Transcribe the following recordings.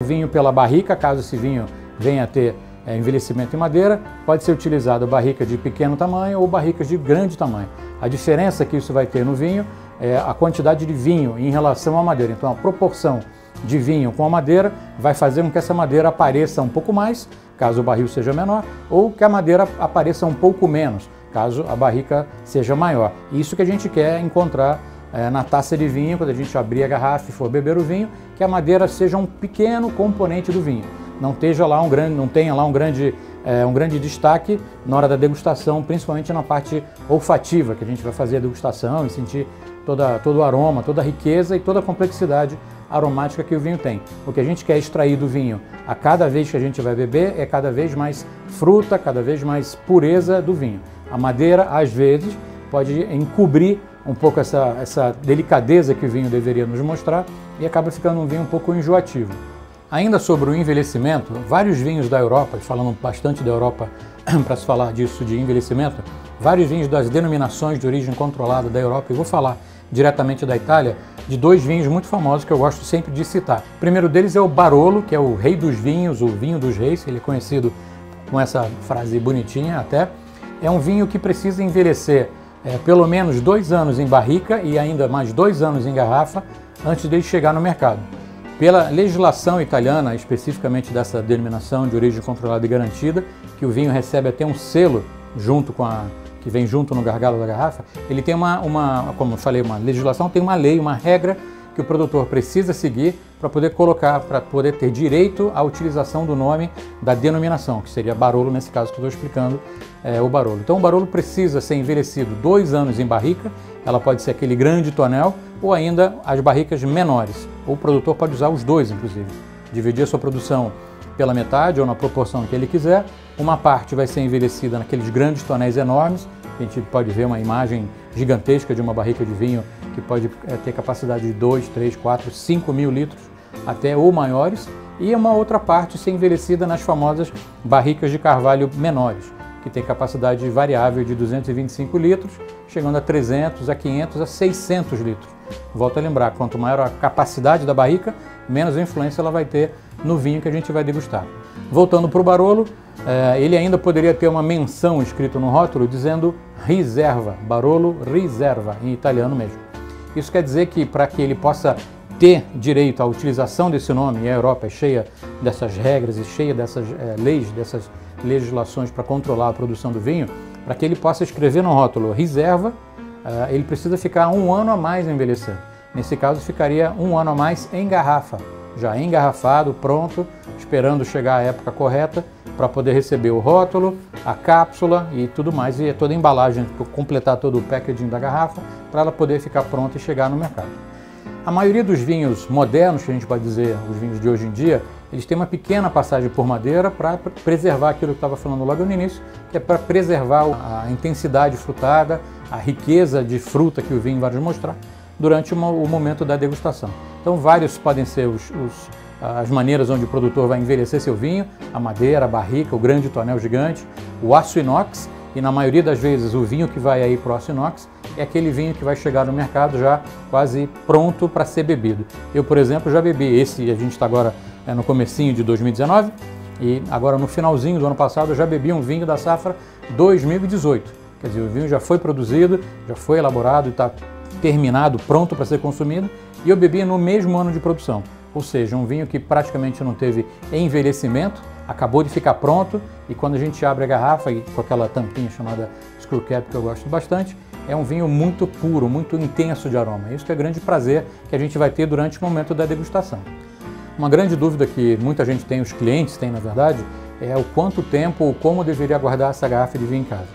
O vinho pela barrica, caso esse vinho venha a ter envelhecimento em madeira, pode ser utilizado barrica de pequeno tamanho ou barricas de grande tamanho. A diferença que isso vai ter no vinho é a quantidade de vinho em relação à madeira. Então a proporção de vinho com a madeira vai fazer com que essa madeira apareça um pouco mais, caso o barril seja menor, ou que a madeira apareça um pouco menos, caso a barrica seja maior. Isso que a gente quer encontrar na taça de vinho, quando a gente abrir a garrafa e for beber o vinho, que a madeira seja um pequeno componente do vinho. Não tenha lá um grande destaque na hora da degustação, principalmente na parte olfativa, que a gente vai fazer a degustação e sentir todo o aroma, toda a riqueza e toda a complexidade aromática que o vinho tem. O que a gente quer extrair do vinho a cada vez que a gente vai beber é cada vez mais fruta, cada vez mais pureza do vinho. A madeira, às vezes, pode encobrir um pouco essa delicadeza que o vinho deveria nos mostrar e acaba ficando um vinho um pouco enjoativo. Ainda sobre o envelhecimento, vários vinhos da Europa, falando bastante da Europa para se falar disso de envelhecimento, vários vinhos das denominações de origem controlada da Europa, e vou falar diretamente da Itália, de dois vinhos muito famosos que eu gosto sempre de citar. O primeiro deles é o Barolo, que é o rei dos vinhos, o vinho dos reis, ele é conhecido com essa frase bonitinha até. É um vinho que precisa envelhecer pelo menos 2 anos em barrica e ainda mais 2 anos em garrafa antes dele chegar no mercado. Pela legislação italiana, especificamente dessa denominação de origem controlada e garantida, que o vinho recebe até um selo junto que vem junto no gargalo da garrafa, ele tem como eu falei, uma legislação, tem uma lei, uma regra que o produtor precisa seguir para poder colocar, para poder ter direito à utilização do nome da denominação, que seria Barolo, nesse caso que eu estou explicando, o Barolo. Então o Barolo precisa ser envelhecido 2 anos em barrica, ela pode ser aquele grande tonel ou ainda as barricas menores. O produtor pode usar os dois, inclusive, dividir a sua produção pela metade ou na proporção que ele quiser. Uma parte vai ser envelhecida naqueles grandes tonéis enormes, a gente pode ver uma imagem gigantesca de uma barrica de vinho que pode ter capacidade de 2, 3, 4, 5 mil litros, até ou maiores, e uma outra parte ser envelhecida nas famosas barricas de carvalho menores, que tem capacidade variável de 225 litros, chegando a 300, a 500, a 600 litros. Volto a lembrar, quanto maior a capacidade da barrica, menos influência ela vai ter no vinho que a gente vai degustar. Voltando para o Barolo, ele ainda poderia ter uma menção escrita no rótulo dizendo Riserva, Barolo Riserva, em italiano mesmo. Isso quer dizer que para que ele possa ter direito à utilização desse nome, e a Europa é cheia dessas regras e cheia dessas leis, dessas legislações para controlar a produção do vinho, para que ele possa escrever no rótulo Riserva, ele precisa ficar 1 ano a mais envelhecendo. Nesse caso, ficaria 1 ano a mais em garrafa, já engarrafado, pronto, esperando chegar a época correta para poder receber o rótulo, a cápsula e tudo mais, e toda a embalagem, completar todo o packaging da garrafa, para ela poder ficar pronta e chegar no mercado. A maioria dos vinhos modernos, que a gente pode dizer, os vinhos de hoje em dia, eles têm uma pequena passagem por madeira para preservar aquilo que eu estava falando logo no início, que é para preservar a intensidade frutada, a riqueza de fruta que o vinho vai nos mostrar durante o momento da degustação. Então vários podem ser as maneiras onde o produtor vai envelhecer seu vinho, a madeira, a barrica, o grande tonel gigante, o aço inox, e na maioria das vezes o vinho que vai aí para o aço inox é aquele vinho que vai chegar no mercado já quase pronto para ser bebido. Eu, por exemplo, já bebi esse, a gente está agora no comecinho de 2019, e agora no finalzinho do ano passado eu já bebi um vinho da safra 2018. Quer dizer, o vinho já foi produzido, já foi elaborado e está terminado, pronto para ser consumido, e eu bebi no mesmo ano de produção. Ou seja, um vinho que praticamente não teve envelhecimento, acabou de ficar pronto, e quando a gente abre a garrafa, e com aquela tampinha chamada screw cap, que eu gosto bastante, é um vinho muito puro, muito intenso de aroma. Isso que é grande prazer que a gente vai ter durante o momento da degustação. Uma grande dúvida que muita gente tem, os clientes têm na verdade, é o quanto tempo ou como deveria guardar essa garrafa de vinho em casa.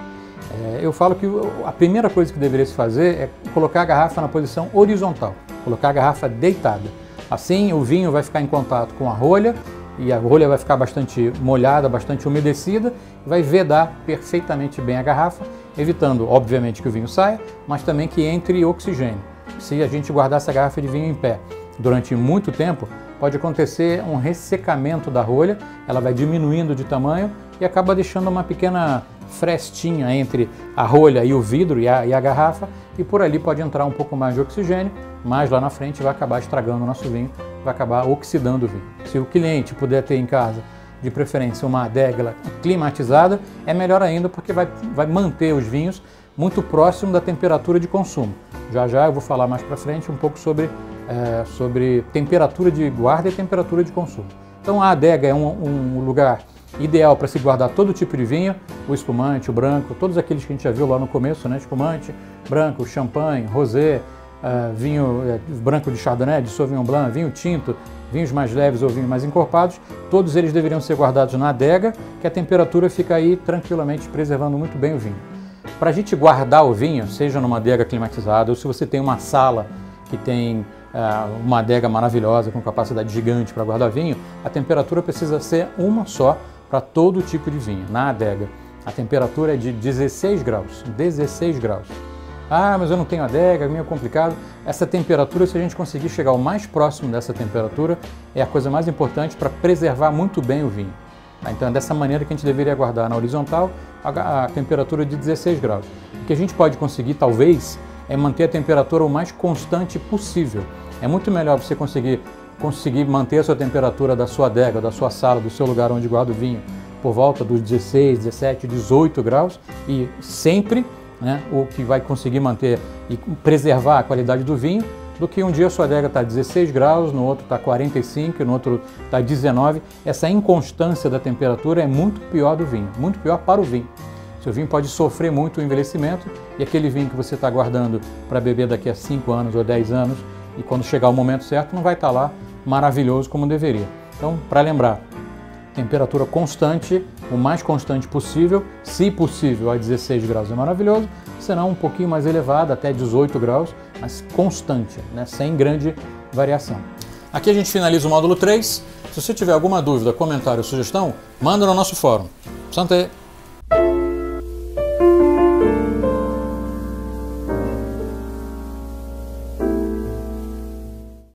Eu falo que a primeira coisa que deveria se fazer é colocar a garrafa na posição horizontal, colocar a garrafa deitada. Assim o vinho vai ficar em contato com a rolha e a rolha vai ficar bastante molhada, bastante umedecida, e vai vedar perfeitamente bem a garrafa, evitando, obviamente, que o vinho saia, mas também que entre oxigênio. Se a gente guardar essa garrafa de vinho em pé durante muito tempo, pode acontecer um ressecamento da rolha, ela vai diminuindo de tamanho e acaba deixando uma pequena frestinha entre a rolha e o vidro e a garrafa, e por ali pode entrar um pouco mais de oxigênio, mas lá na frente vai acabar estragando o nosso vinho, vai acabar oxidando o vinho. Se o cliente puder ter em casa, de preferência, uma adega climatizada, é melhor ainda, porque vai manter os vinhos muito próximo da temperatura de consumo. Já já eu vou falar mais para frente um pouco sobre temperatura de guarda e temperatura de consumo. Então a adega é um lugar ideal para se guardar todo tipo de vinho, o espumante, o branco, todos aqueles que a gente já viu lá no começo, né? Espumante, branco, champanhe, rosé, vinho branco de chardonnay, de sauvignon blanc, vinho tinto, vinhos mais leves ou vinhos mais encorpados, todos eles deveriam ser guardados na adega, que a temperatura fica aí tranquilamente preservando muito bem o vinho. Para a gente guardar o vinho, seja numa adega climatizada ou se você tem uma sala que tem uma adega maravilhosa com capacidade gigante para guardar vinho, a temperatura precisa ser uma só para todo tipo de vinho. Na adega, a temperatura é de 16 graus. 16 graus. Ah, mas eu não tenho adega, vinho é complicado. Essa temperatura, se a gente conseguir chegar o mais próximo dessa temperatura, é a coisa mais importante para preservar muito bem o vinho. Então é dessa maneira que a gente deveria guardar na horizontal a temperatura de 16 graus. O que a gente pode conseguir, talvez, é manter a temperatura o mais constante possível. É muito melhor você conseguir manter a sua temperatura da sua adega, da sua sala, do seu lugar onde guarda o vinho, por volta dos 16, 17, 18 graus, e sempre, né, o que vai conseguir manter e preservar a qualidade do vinho, do que um dia a sua adega está 16 graus, no outro está 45, no outro está 19. Essa inconstância da temperatura é muito pior do vinho, muito pior para o vinho. Seu vinho pode sofrer muito o envelhecimento, e aquele vinho que você está guardando para beber daqui a 5 anos ou 10 anos, e quando chegar o momento certo não vai estar lá maravilhoso como deveria. Então, para lembrar, temperatura constante, o mais constante possível, se possível a 16 graus é maravilhoso, senão um pouquinho mais elevada, até 18 graus, mas constante, né, sem grande variação. Aqui a gente finaliza o módulo 3. Se você tiver alguma dúvida, comentário ou sugestão, manda no nosso fórum. Santé!